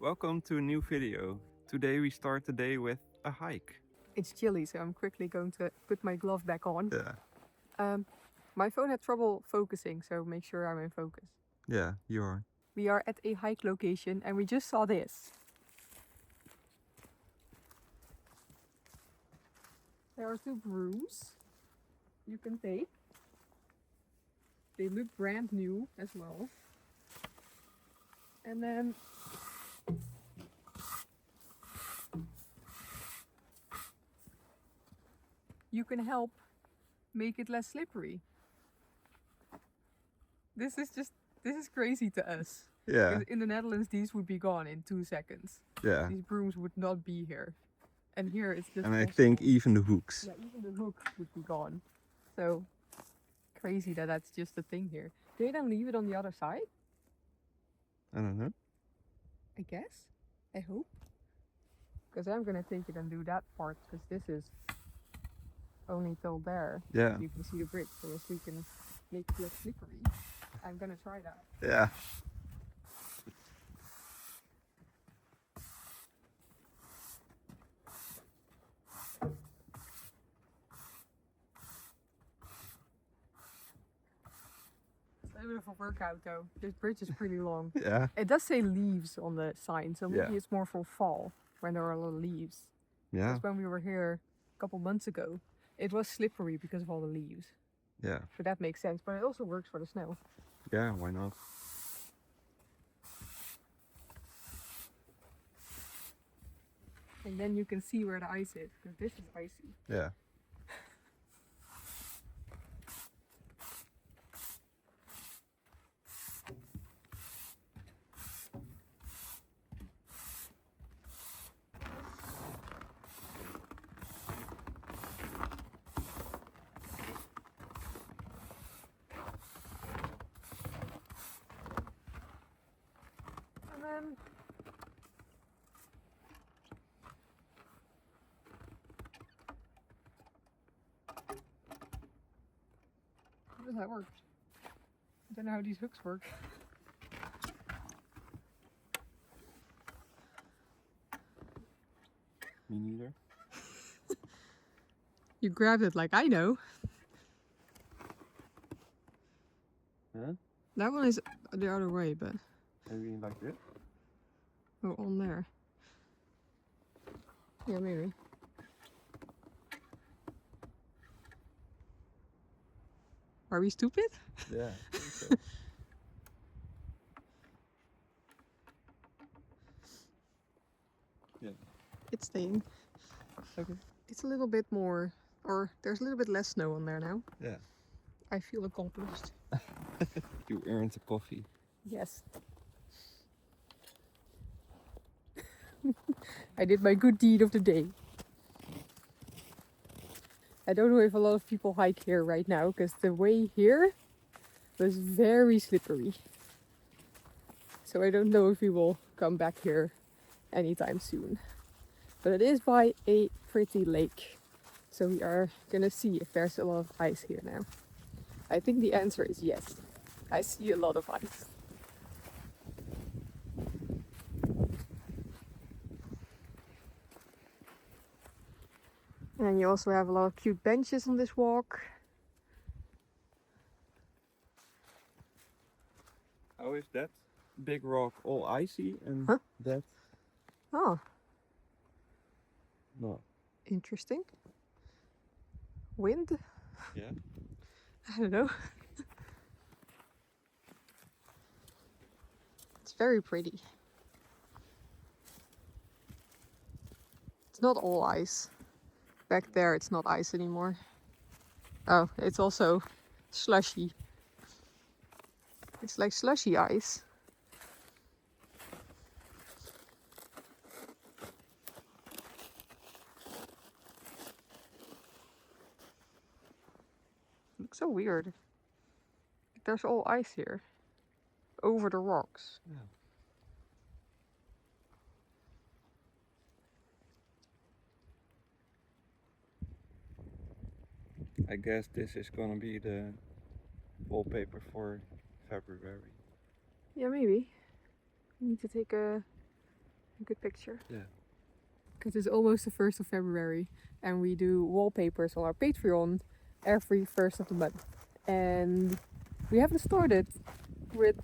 Welcome to a new video. Today we start the day with a hike. It's chilly, so I'm quickly going to put my glove back on. Yeah. My phone had trouble focusing, so make sure I'm in focus. Yeah, you are. We are at a hike location and we just saw this. There are 2 brooms you can take. They look brand new as well. And then you can help make it less slippery. This is crazy to us. Yeah. Because in the Netherlands, these would be gone in 2 seconds. Yeah. These brooms would not be here. And here it's just And I possible. think even the hooks. Yeah, even the hook would be gone. So crazy that that's just a thing here. Do you then leave it on the other side? I don't know. I guess. I hope. Because I'm gonna take it and do that part, because this is only till there. Yeah. You can see the bridge, so if we can make it less slippery, I'm gonna try that. Yeah. It's a bit of a workout though. This bridge is pretty long. Yeah. It does say leaves on the sign, so maybe Yeah. it's more for fall when there are a lot of leaves. Yeah. Because when we were here a couple months ago, it was slippery because of all the leaves. Yeah. So that makes sense, but it also works for the snow. Yeah, why not? And then you can see where the ice is, because this is icy. Yeah. And then how does that work? I don't know how these hooks work. Me neither. You grabbed it like I know. Huh? That one is the other way, but Maybe like this? oh, on there. Yeah, maybe. Are we stupid? Yeah. I think so. Yeah. It's staying. Okay. It's a little bit more, or there's a little bit less snow on there now. Yeah. I feel accomplished. You earned a coffee. Yes. I did my good deed of the day. I don't know if a lot of people hike here right now, because the way here was very slippery. So I don't know if we will come back here anytime soon. But it is by a pretty lake. So we are gonna see if there's a lot of ice here now. I think the answer is yes. I see a lot of ice. And you also have a lot of cute benches on this walk. How is that big rock all icy and Huh? that Oh, not? interesting. Wind? Yeah. I don't know. It's very pretty. It's not all ice. Back there it's not ice anymore. Oh, it's also slushy. It's like slushy ice. Looks so weird. There's all ice here. Over the rocks. Yeah. I guess this is gonna be the wallpaper for February. Yeah, maybe. We need to take a Good picture. Yeah. Because it's almost the 1st of February and we do wallpapers on our Patreon every 1st of the month. And we haven't started with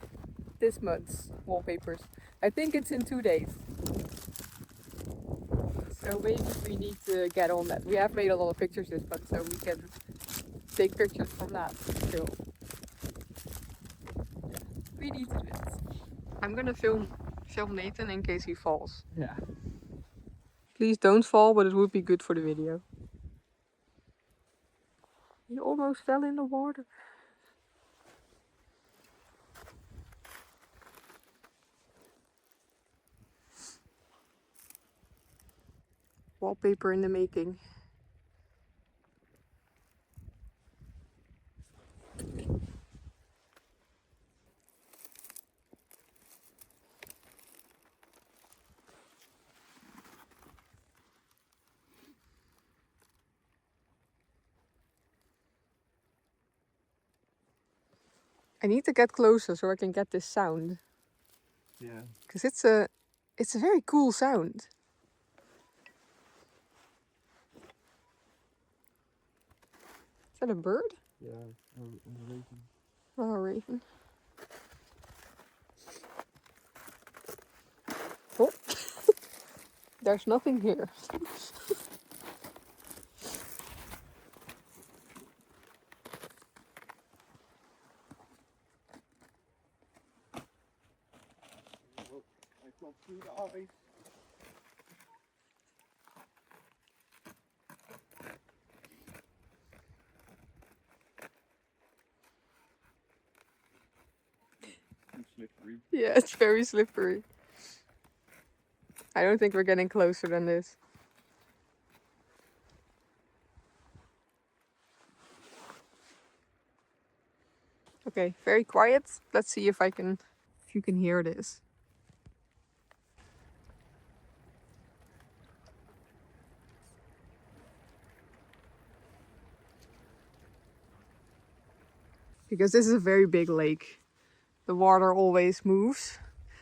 this month's wallpapers. I think it's in 2 days. So maybe we need to get on that. We have made a lot of pictures this month, so we can take pictures from that still. Yeah, we need to do it. I'm gonna film Nathan in case he falls. Yeah. Please don't fall, but it would be good for the video. He almost fell in the water. Wallpaper in the making. I need to get closer so I can get this sound. Yeah. Because it's a very cool sound. Is that a bird? Yeah, a raven. Oh, a raven. Oh, there's nothing here. I got through the ice. Too slippery. Yeah, it's very slippery. I don't think we're getting closer than this. Okay, very quiet. Let's see if you can hear this. Because this is a very big lake. The water always moves.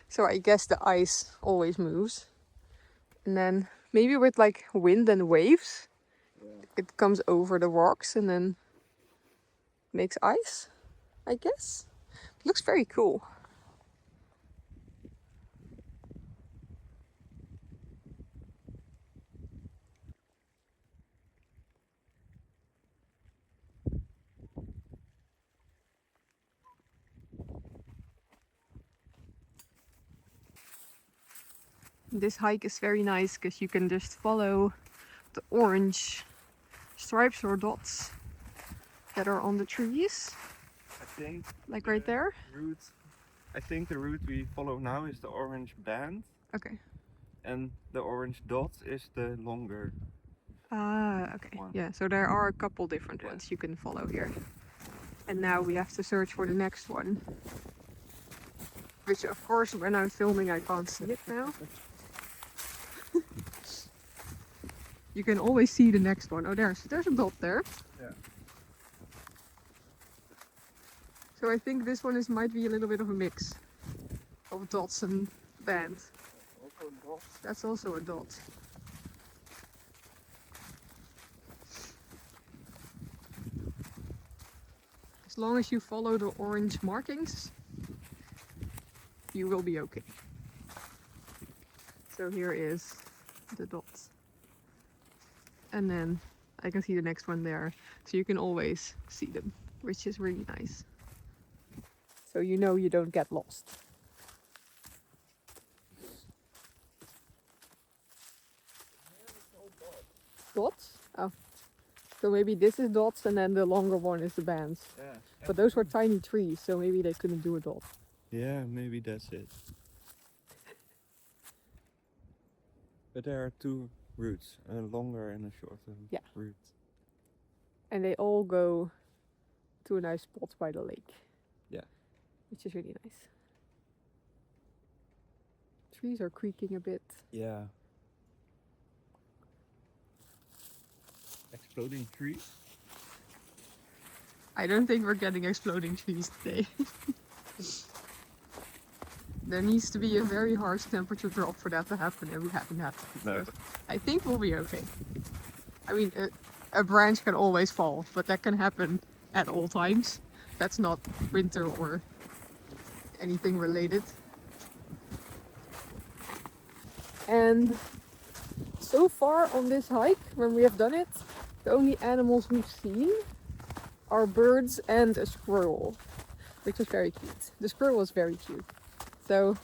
So I guess the ice always moves. And then maybe with like wind and waves, it comes over the rocks and then makes ice, I guess. It looks very cool. This hike is very nice because you can just follow the orange stripes or dots that are on the trees. I think. Like right there? I think the route we follow now is the orange band. Okay. And the orange dot is the longer. Ah, okay. One. Yeah, so there are a couple different ones you can follow here. And now we have to search for the next one. Which of course when I'm filming I can't see it now. You can always see the next one. Oh, there's a dot there. Yeah. So I think this one might be a little bit of a mix of dots and bands. Also dot. That's also a dot. As long as you follow the orange markings, you will be okay. So here is the dots. And then I can see the next one there. So you can always see them, which is really nice. So you know you don't get lost. Dots? Oh. So maybe this is dots and then the longer one is the bands. Yeah. But those were tiny trees, so maybe they couldn't do a dot. Yeah, maybe that's it. But there are two routes, a longer and a shorter route. And they all go to a nice spot by the lake. Yeah. Which is really nice. Trees are creaking a bit. Yeah. Exploding trees? I don't think we're getting exploding trees today. there needs to be a very harsh temperature drop for that to happen, and we haven't had that. No. So I think we'll be okay. I mean, a branch can always fall, but that can happen at all times. That's not winter or anything related. And so far on this hike, when we have done it, the only animals we've seen are birds and a squirrel, which is very cute. The squirrel is very cute. So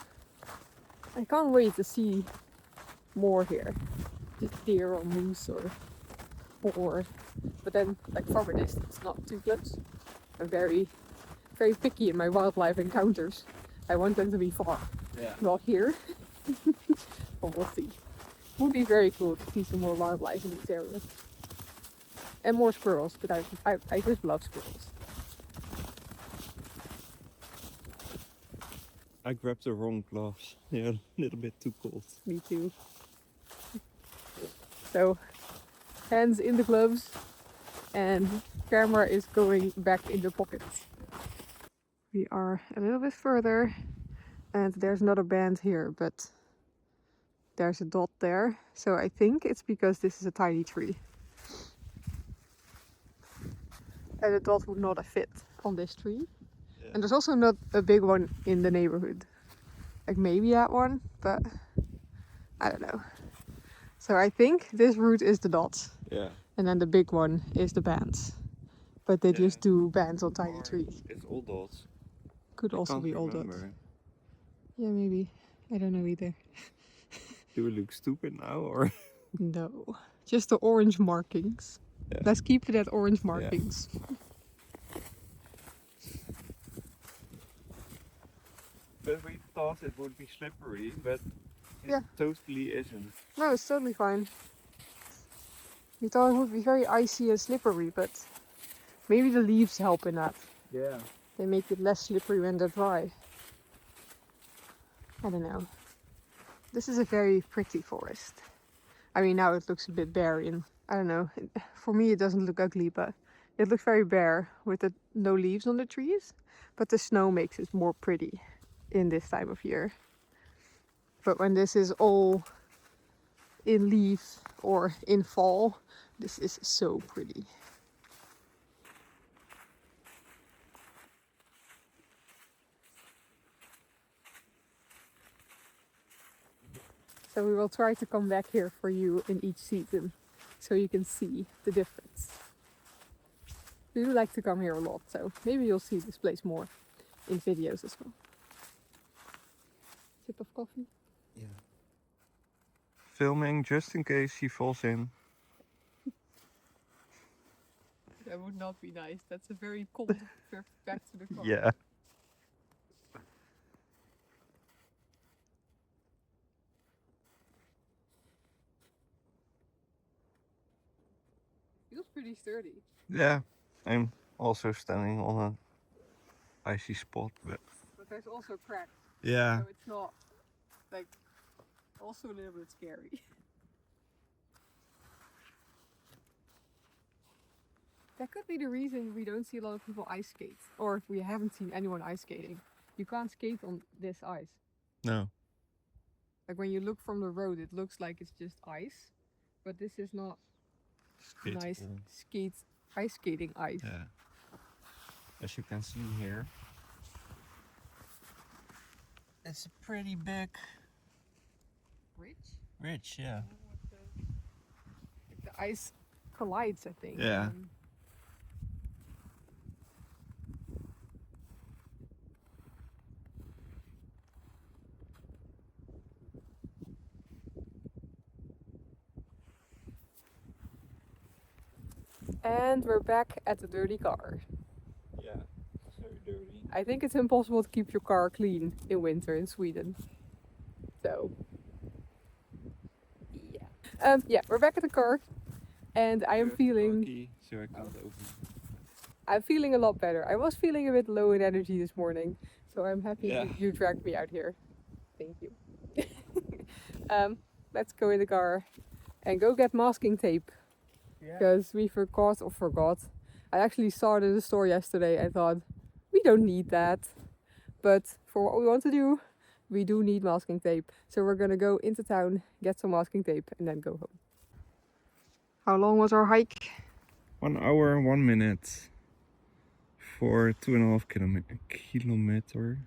I can't wait to see more here. Just deer or moose or boar. But then, like, from a distance, not too close. I'm very picky in my wildlife encounters. I want them to be far. Yeah. Not here. But we'll see. It would be very cool to see some more wildlife in this area. And more squirrels, but I just love squirrels. I grabbed the wrong gloves. Yeah, a little bit too cold. Me too. So, hands in the gloves and camera is going back in the pockets. We are a little bit further and there's another band here, but there's a dot there. So I think it's because this is a tiny tree. And the dot would not have fit on this tree. Yeah. And there's also not a big one in the neighborhood. Like maybe that one, but I don't know. So I think this route is the dots. Yeah. And then the big one is the bands. But they just do bands on tiny Or trees. it's all dots. Could I also can't be all dots. remember. Yeah, maybe. I don't know either. Do we look stupid now or? No. Just the orange markings. Yeah. Let's keep it at orange markings. But we thought it would be slippery, but it totally isn't. No, it's totally fine. We thought it would be very icy and slippery, but maybe the leaves help in that. Yeah. They make it less slippery when they're dry. I don't know. This is a very pretty forest. I mean, now it looks a bit bare and I don't know. For me, it doesn't look ugly, but it looks very bare with the no leaves on the trees. But the snow makes it more pretty in this time of year. But when this is all in leaf or in fall, this is so pretty. So we will try to come back here for you in each season, so you can see the difference. We do like to come here a lot, so maybe you'll see this place more in videos as well. Sip of coffee? Yeah. Filming just in case she falls in. That would not be nice. That's a very cold trip back to the car. Yeah. Feels pretty sturdy. Yeah. I'm also standing on an icy spot, but there's also cracks. yeah. So it's not like also a little bit scary. That could be the reason we don't see a lot of people ice skate, or if we haven't seen anyone ice skating. You can't skate on this ice. No. Like when you look from the road, it looks like it's just ice, but this is not nice ice skating ice. Yeah. As you can see here, it's a pretty big ridge, yeah. The ice collides, I think. Yeah. And we're back at the dirty car. Yeah, it's very dirty. I think it's impossible to keep your car clean in winter in Sweden. So, yeah. Yeah, we're back at the car. And I am feeling... Key, so I can't open it. I'm feeling a lot better. I was feeling a bit low in energy this morning. So I'm happy you dragged me out here. Thank you. Let's go in the car and go get masking tape. Because we forgot. I actually started the store yesterday and thought, we don't need that. But for what we want to do, we do need masking tape. So we're gonna go into town, get some masking tape, and then go home. How long was our hike? 1 hour and 1 minute for 2.5 kilometer.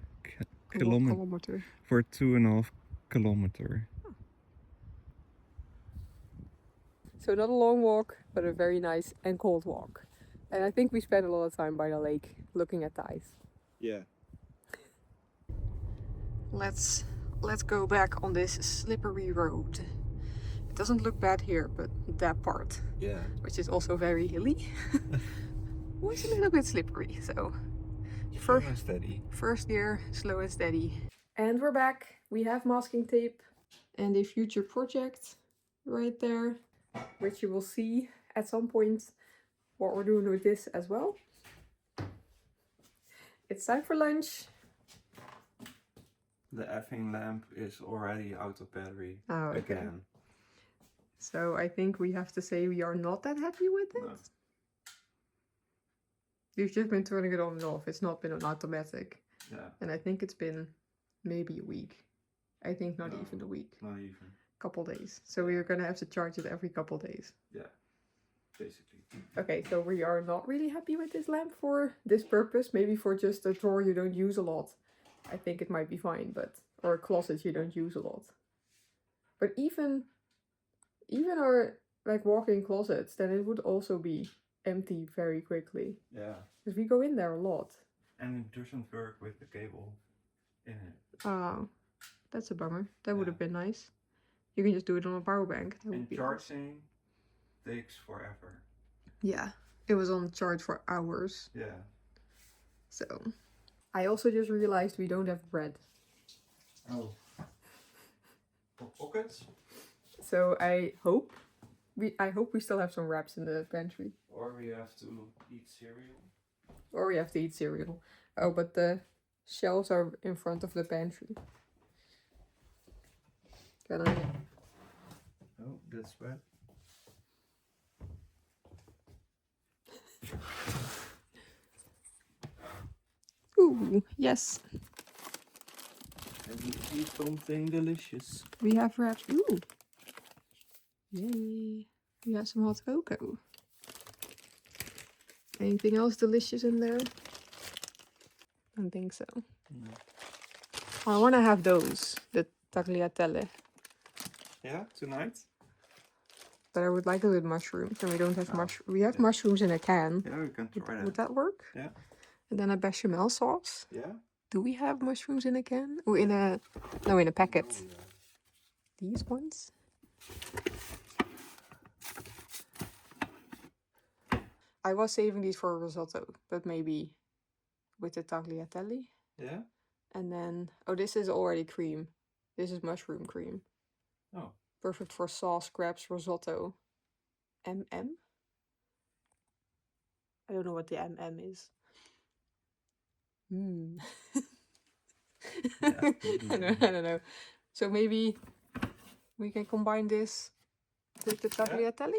Kilometer. For 2.5 kilometer. So not a long walk, but a very nice and cold walk. And I think we spent a lot of time by the lake looking at the ice. Yeah. Let's go back on this slippery road. It doesn't look bad here, but that part, Yeah. which is also very hilly, was a little bit slippery. So Slow and steady. First gear, slow and steady. And we're back. We have masking tape and a future project right there, which you will see at some point what we're doing with this as well. It's time for lunch. The effing lamp is already out of battery again. So I think we have to say we are not that happy with it. No. We've just been turning it on and off. It's not been on automatic. Yeah. And I think it's been maybe a week. I think not even a week. Not even. Couple days. So we are gonna have to charge it every couple days. Yeah. Basically. Okay, so we are not really happy with this lamp for this purpose. Maybe for just a drawer you don't use a lot. I think it might be fine, but or a closet you don't use a lot. But even our like walk-in closets, then it would also be empty very quickly. Yeah. Because we go in there a lot. And it doesn't work with the cable in it. Oh, that's a bummer. That would have been nice. You can just do it on a power bank. That and charging takes forever. Yeah, it was on charge for hours. Yeah. So, I also just realized we don't have bread. Oh. For pockets? So I hope we still have some wraps in the pantry. Or we have to eat cereal. Or we have to eat cereal. Oh, but the shelves are in front of the pantry. Can I? Oh, that's bad. Ooh, yes. And we eat something delicious. We have wraps. Ooh. Yay. We got some hot cocoa. Anything else delicious in there? I don't think so. No. I want to have those, the tagliatelle. Yeah, tonight? But I would like it with mushrooms, and we don't have we have mushrooms in a can. Yeah, we can try that. Would that work? Yeah. And then a bechamel sauce. Yeah. Do we have mushrooms in a can? Or in a in a packet? Oh, yeah. These ones? I was saving these for a risotto, but maybe with the tagliatelle. Yeah? And then, oh, this is already cream. This is mushroom cream. Oh. Perfect for sauce, crabs, risotto. MM? I don't know what the MM is. I don't know. So maybe we can combine this with the tagliatelle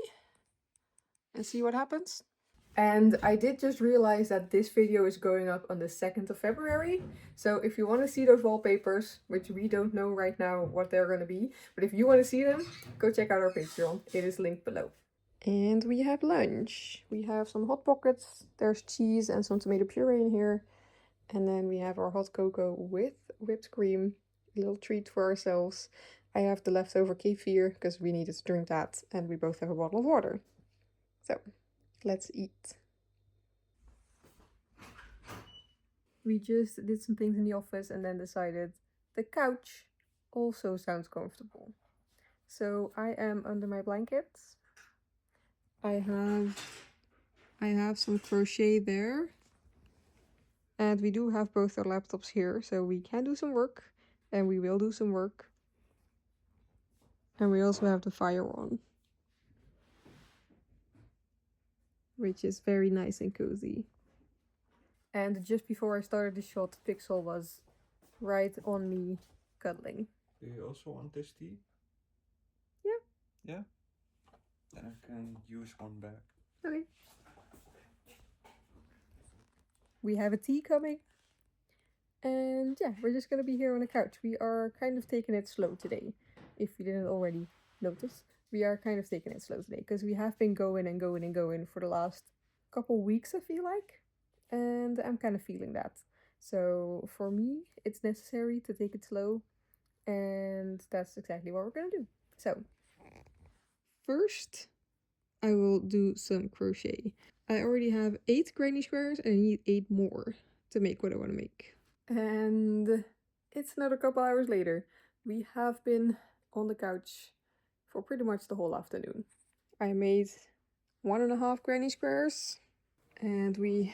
and see what happens. And I did just realize that this video is going up on the 2nd of February. So if you want to see those wallpapers, which we don't know right now what they're going to be, but if you want to see them, go check out our Patreon. It is linked below. And we have lunch. We have some Hot Pockets. There's cheese and some tomato puree in here. And then we have our hot cocoa with whipped cream. A little treat for ourselves. I have the leftover kefir because we needed to drink that. And we both have a bottle of water. So, let's eat. We just did some things in the office and then decided the couch also sounds comfortable. So I am under my blankets. I have some crochet there. And we do have both our laptops here, so we can do some work. And we will do some work. And we also have the fire on, which is very nice and cozy. And just before I started the shot, Pixel was right on me cuddling. Do you also want this tea? Yeah. Yeah? Then I can use one back. Okay. We have a tea coming. And yeah, we're just gonna be here on the couch. We are kind of taking it slow today. If you didn't already notice, we are kind of taking it slow today because we have been going and going and going for the last couple weeks, I feel like, and I'm kind of feeling that. So for me, it's necessary to take it slow, and that's exactly what we're gonna do. So first, I will do some crochet. I already have 8 granny squares and I need 8 more to make what I want to make. And it's another couple hours later. We have been on the couch for pretty much the whole afternoon. I made 1.5 granny squares and we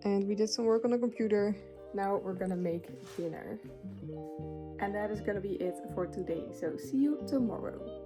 did some work on the computer. Now we're gonna make dinner. And that is gonna be it for today. So see you tomorrow.